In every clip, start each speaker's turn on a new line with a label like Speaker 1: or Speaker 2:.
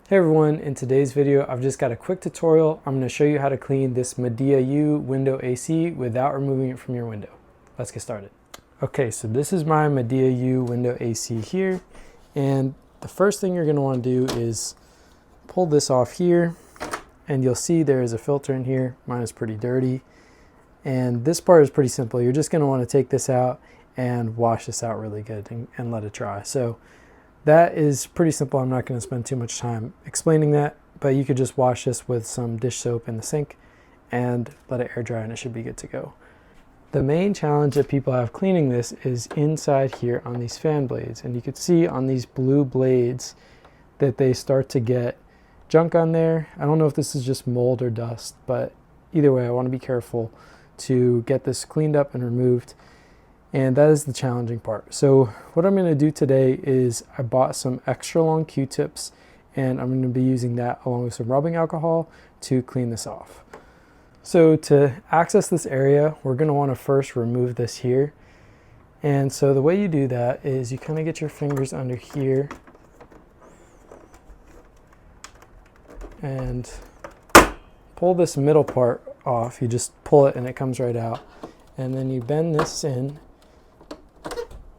Speaker 1: Hey everyone, in today's video I've just got a quick tutorial. I'm going to show you how to clean this Midea U window AC without removing it from your window. Let's get started. Okay, so this is my Midea U window AC here, and the first thing you're going to want to do is pull this off here, and you'll see there is a filter in here. Mine is pretty dirty, and this part is pretty simple. You're just going to want to take this out and wash this out really good and let it dry. So that is pretty simple. I'm not going to spend too much time explaining that, but you could just wash this with some dish soap in the sink and let it air dry and it should be good to go. The main challenge that people have cleaning this is inside here on these fan blades, and you can see on these blue blades that they start to get junk on there. I don't know if this is just mold or dust, but either way I want to be careful to get this cleaned up and removed. And that is the challenging part. So what I'm going to do today is I bought some extra long Q-tips, and I'm going to be using that along with some rubbing alcohol to clean this off. So to access this area, we're going to want to first remove this here. And so the way you do that is you kind of get your fingers under here and pull this middle part off. You just pull it and it comes right out. And then you bend this in,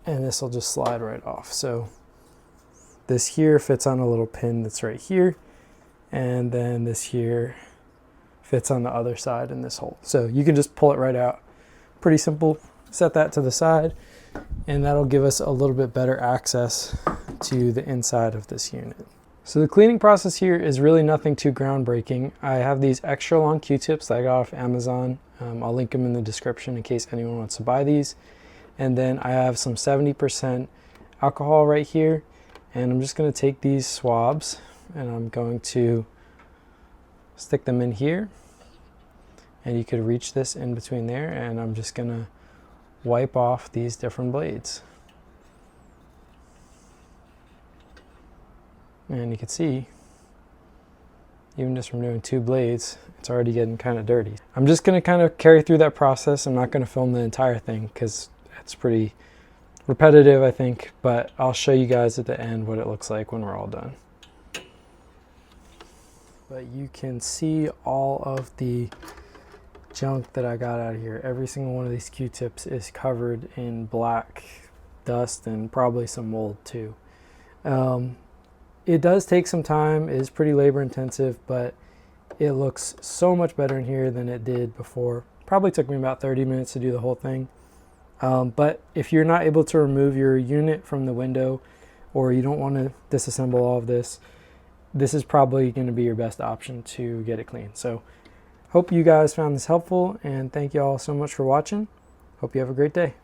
Speaker 1: and this will just slide right off. So this here fits on a little pin that's right here, and then this here fits on the other side in this hole. So you can just pull it right out. Pretty simple. Set that to the side, and that'll give us a little bit better access to the inside of this unit. So the cleaning process here is really nothing too groundbreaking. I have these extra long Q-tips that I got off Amazon. I'll link them in the description in case anyone wants to buy these. And then I have some 70% alcohol right here, and I'm just going to take these swabs and I'm going to stick them in here, and you could reach this in between there, and I'm just going to wipe off these different blades. And you can see, even just from doing 2 blades, it's already getting kind of dirty. I'm just going to kind of carry through that process. I'm not going to film the entire thing because it's pretty repetitive, I think, but I'll show you guys at the end what it looks like when we're all done. But you can see all of the junk that I got out of here. Every single one of these Q-tips is covered in black dust and probably some mold too. It does take some time. It is pretty labor intensive, but it looks so much better in here than it did before. Probably took me about 30 minutes to do the whole thing. But if you're not able to remove your unit from the window, or you don't want to disassemble all of this, this is probably going to be your best option to get it clean. So hope you guys found this helpful, and thank you all so much for watching. Hope you have a great day.